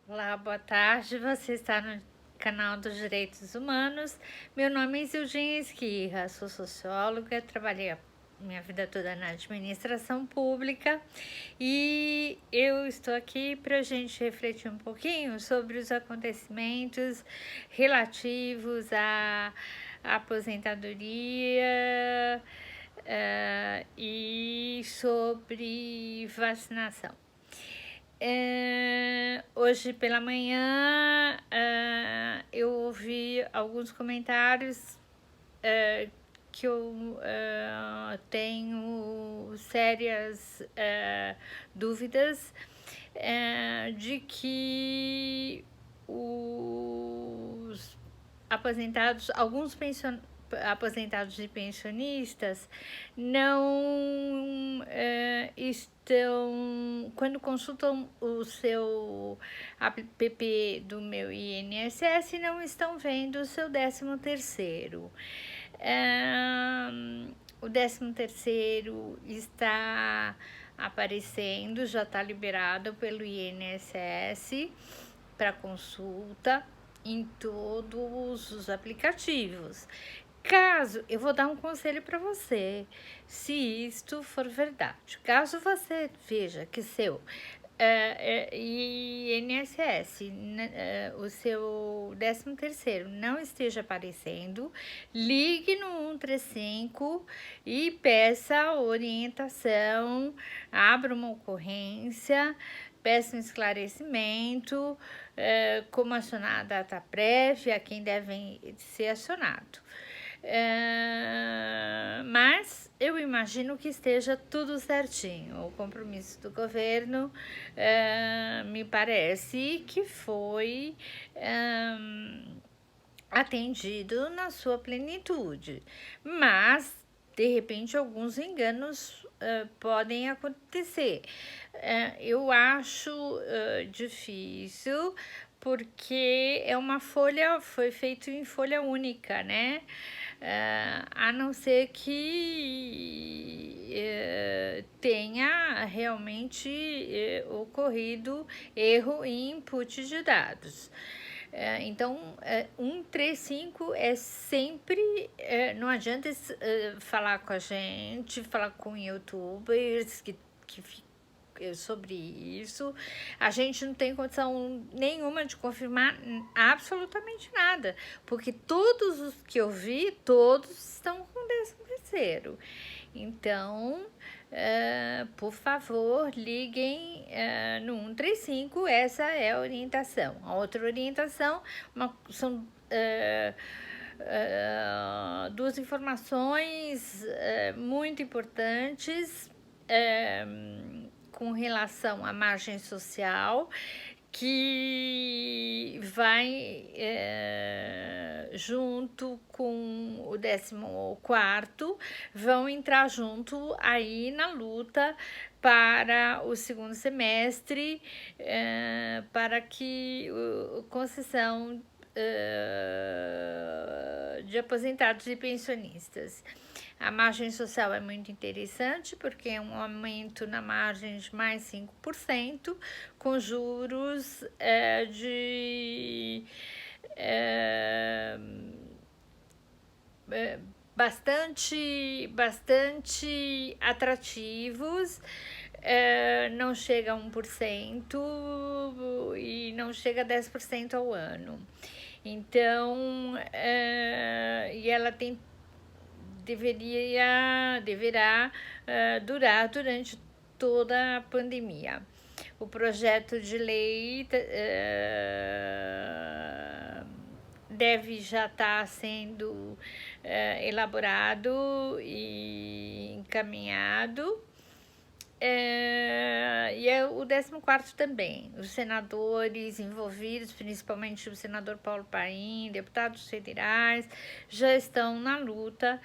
Olá, boa tarde. Você está no canal dos Direitos Humanos. Meu nome é Zildinha Esquirra, sou socióloga, trabalhei a minha vida toda na administração pública e eu estou aqui para a gente refletir um pouquinho sobre os acontecimentos relativos à aposentadoria e sobre vacinação. Hoje pela manhã eu ouvi alguns comentários que eu tenho sérias dúvidas de que os aposentados, aposentados e pensionistas não estão, quando consultam o seu app do meu INSS, não estão vendo o seu 13º. O 13º está aparecendo, já está liberado pelo INSS para consulta em todos os aplicativos. Caso, eu vou dar um conselho para você, se isto for verdade. Caso você veja que seu INSS, o seu 13º não esteja aparecendo, ligue no 135 e peça orientação, abra uma ocorrência, peça um esclarecimento, como acionar a data prévia, quem deve ser acionado. Mas eu imagino que esteja tudo certinho. O compromisso do governo me parece que foi atendido na sua plenitude, mas de repente alguns enganos podem acontecer. Eu acho difícil porque é uma folha, foi feito em folha única, né? A não ser que tenha realmente ocorrido erro em input de dados. Então, 135 é sempre. Não adianta falar com a gente, falar com youtubers que sobre isso. A gente não tem condição nenhuma de confirmar absolutamente nada, porque todos os que eu vi, todos estão com 13º. Então, por favor, liguem no 135, essa é a orientação. A outra orientação são duas informações muito importantes com relação à margem social, que vai junto com o 14º, vão entrar junto aí na luta para o segundo semestre, para que a concessão de aposentados e pensionistas. A margem social é muito interessante porque é um aumento na margem de mais 5%, com juros bastante atrativos, não chega a 1% e não chega a 10% ao ano. Então, e ela deverá durar durante toda a pandemia. O projeto de lei deve já estar sendo elaborado e encaminhado. E o 14º também. Os senadores envolvidos, principalmente o senador Paulo Paim, deputados federais, já estão na luta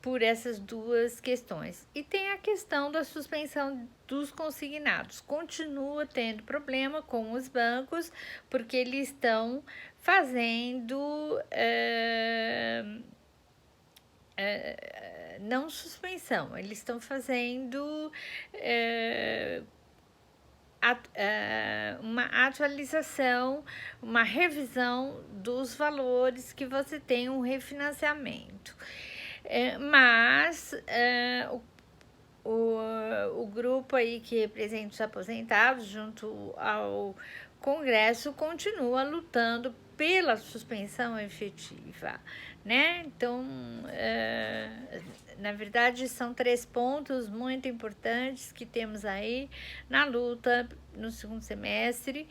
por essas duas questões. E tem a questão da suspensão dos consignados. Continua tendo problema com os bancos, porque eles estão fazendo não suspensão, eles estão fazendo uma atualização, uma revisão dos valores que você tem um refinanciamento. Mas o grupo aí que representa os aposentados junto ao Congresso continua lutando pela suspensão efetiva, né? Então, na verdade, são 3 pontos muito importantes que temos aí na luta no segundo semestre,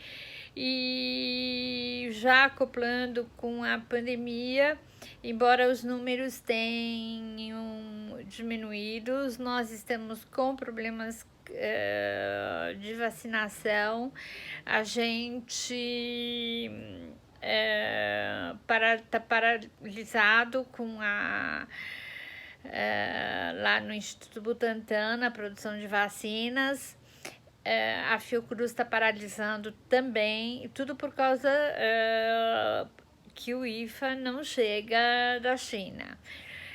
e já acoplando com a pandemia, embora os números tenham diminuído, nós estamos com problemas de vacinação. A gente tá paralisado com lá no Instituto Butantan a produção de vacinas. A Fiocruz está paralisando também, tudo por causa que o IFA não chega da China.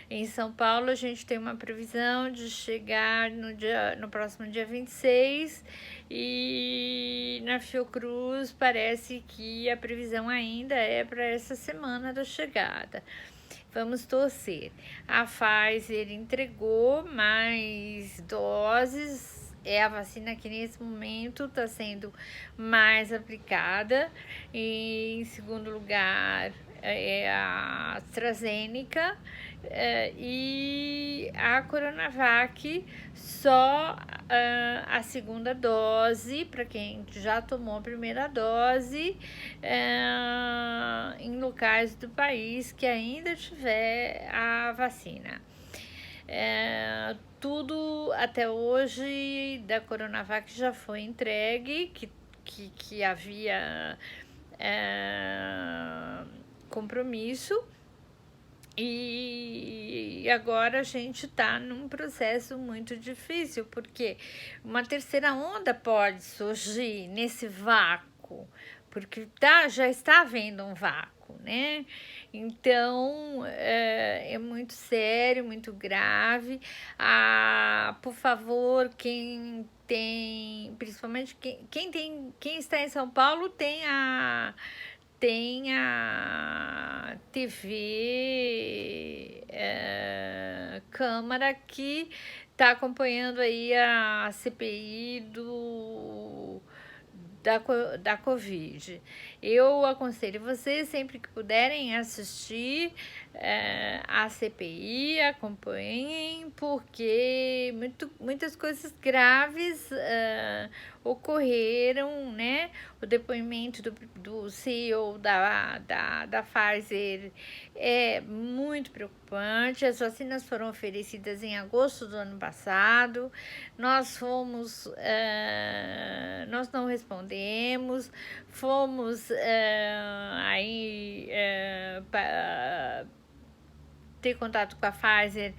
Em São Paulo, a gente tem uma previsão de chegar no próximo dia 26, e na Fiocruz parece que a previsão ainda é para essa semana da chegada. Vamos torcer. A Pfizer entregou mais doses, é a vacina que nesse momento está sendo mais aplicada. E, em segundo lugar, é a AstraZeneca, e a Coronavac só a segunda dose, para quem já tomou a primeira dose, em locais do país que ainda tiver a vacina. Tudo até hoje da Coronavac já foi entregue, que havia compromisso, e agora a gente está num processo muito difícil, porque uma terceira onda pode surgir nesse vácuo, porque já está havendo um vácuo, né? Então, é muito sério, muito grave. Por favor, quem tem, principalmente quem está em São Paulo, tem a TV Câmara, que está acompanhando aí a CPI da Covid. Eu aconselho vocês, sempre que puderem, assistir a CPI, acompanhem, porque muitas coisas graves ocorreram, né? O depoimento do CEO da Pfizer é muito preocupante. As vacinas foram oferecidas em agosto do ano passado. Nós não respondemos, fomos ter contato com a Pfizer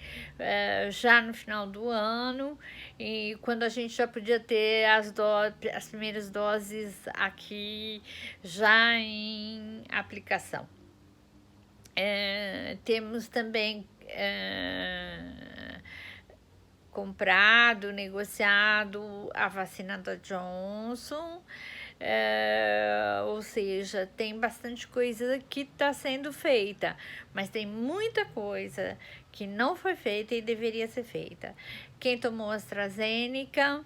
já no final do ano, e quando a gente já podia ter as primeiras doses aqui já em aplicação. Temos também comprado, negociado a vacina da Johnson, ou seja, tem bastante coisa que está sendo feita, mas tem muita coisa que não foi feita e deveria ser feita. Quem tomou AstraZeneca,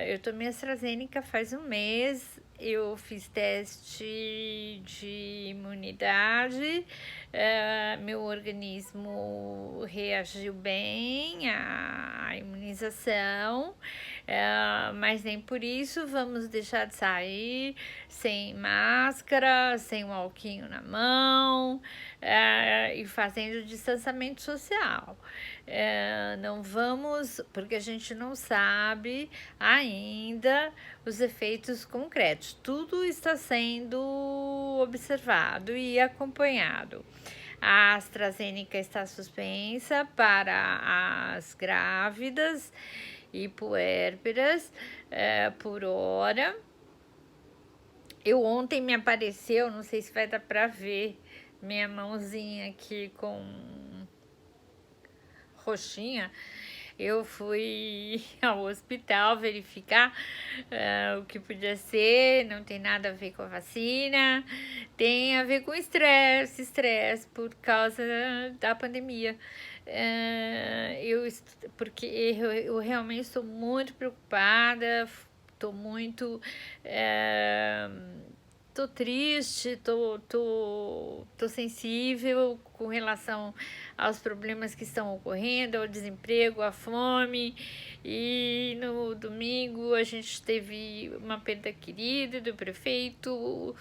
eu tomei AstraZeneca faz um mês, eu fiz teste de imunidade, meu organismo reagiu bem à imunização, mas nem por isso vamos deixar de sair sem máscara, sem um alquinho na mão, e fazendo distanciamento social. Não vamos, porque a gente não sabe ainda os efeitos concretos. Tudo está sendo observado e acompanhado. A AstraZeneca está suspensa para as grávidas e puérperas por hora. Ontem me apareceu, não sei se vai dar para ver, minha mãozinha aqui com roxinha. eu fui ao hospital verificar o que podia ser, não tem nada a ver com a vacina, tem a ver com estresse por causa da pandemia. Porque eu realmente estou muito preocupada, estou muito... tô triste, tô sensível com relação aos problemas que estão ocorrendo, ao desemprego, à fome. E no domingo a gente teve uma perda querida do prefeito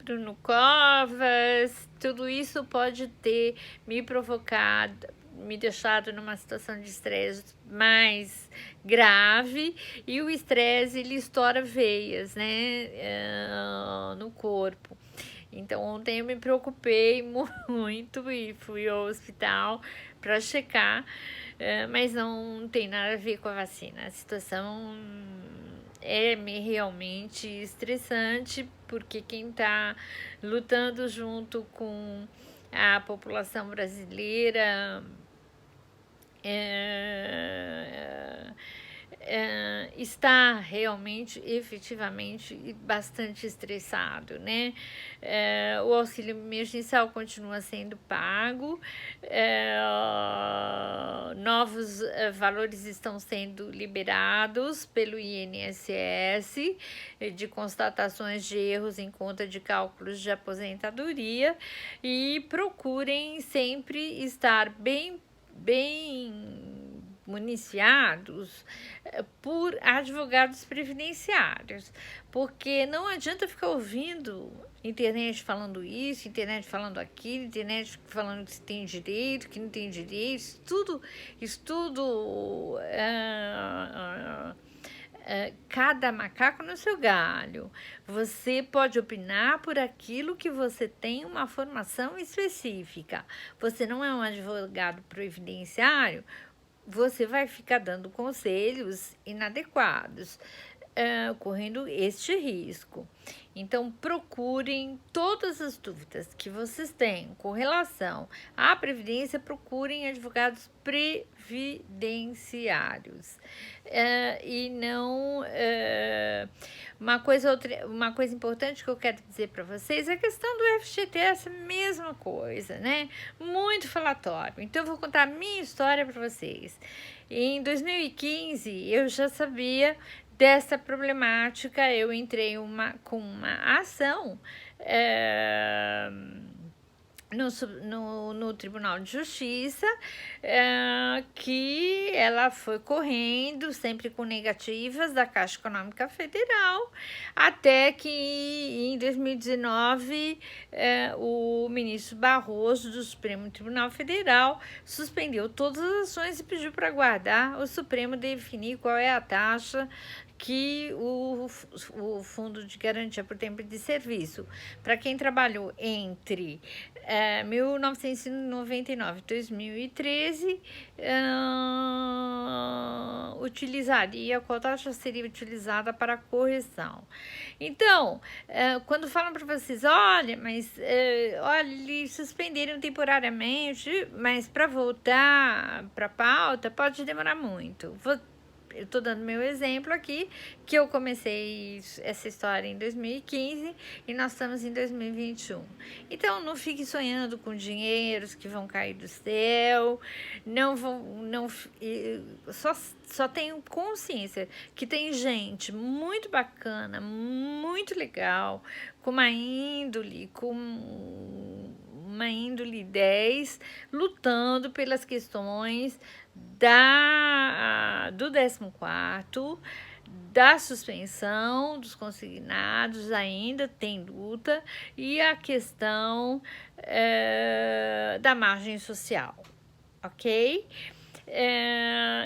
Bruno Covas. Tudo isso pode ter me provocado, me deixado numa situação de estresse mais grave, e o estresse ele estoura veias, né, no corpo. Então ontem eu me preocupei muito e fui ao hospital para checar, mas não tem nada a ver com a vacina. A situação é realmente estressante, porque quem está lutando junto com a população brasileira está realmente, efetivamente, bastante estressado, né? O auxílio emergencial continua sendo pago, novos valores estão sendo liberados pelo INSS de constatações de erros em conta de cálculos de aposentadoria, e procurem sempre estar bem municiados por advogados previdenciários, porque não adianta ficar ouvindo internet falando isso, internet falando aquilo, internet falando que tem direito, que não tem direito. Estudo cada macaco no seu galho. Você pode opinar por aquilo que você tem uma formação específica. Você não é um advogado previdenciário, você vai ficar dando conselhos inadequados, correndo este risco. Então, procurem todas as dúvidas que vocês tenham com relação à previdência, procurem advogados previdenciários. E não... uma coisa importante que eu quero dizer para vocês é a questão do FGTS, mesma coisa, né? Muito falatório. Então, eu vou contar a minha história para vocês. Em 2015, eu já sabia dessa problemática. Eu entrei com uma ação no Tribunal de Justiça, que ela foi correndo, sempre com negativas da Caixa Econômica Federal, até que em 2019 o ministro Barroso, do Supremo Tribunal Federal, suspendeu todas as ações e pediu para aguardar o Supremo definir qual é a taxa que o Fundo de Garantia por Tempo de Serviço, para quem trabalhou entre 1999 e 2013, utilizaria, qual taxa seria utilizada para correção. Então, quando falam para vocês, olha, eles suspenderam temporariamente, mas para voltar para a pauta pode demorar muito. Eu estou dando meu exemplo aqui, que eu comecei essa história em 2015 e nós estamos em 2021. Então, não fique sonhando com dinheiros que vão cair do céu, só tenham consciência que tem gente muito bacana, muito legal, com uma índole 10, lutando pelas questões do 14º, da suspensão dos consignados, ainda tem luta, e a questão da margem social, ok?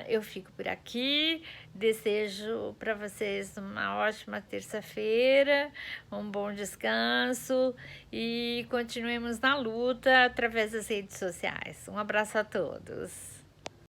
Eu fico por aqui, desejo para vocês uma ótima terça-feira, um bom descanso, e continuemos na luta através das redes sociais. Um abraço a todos.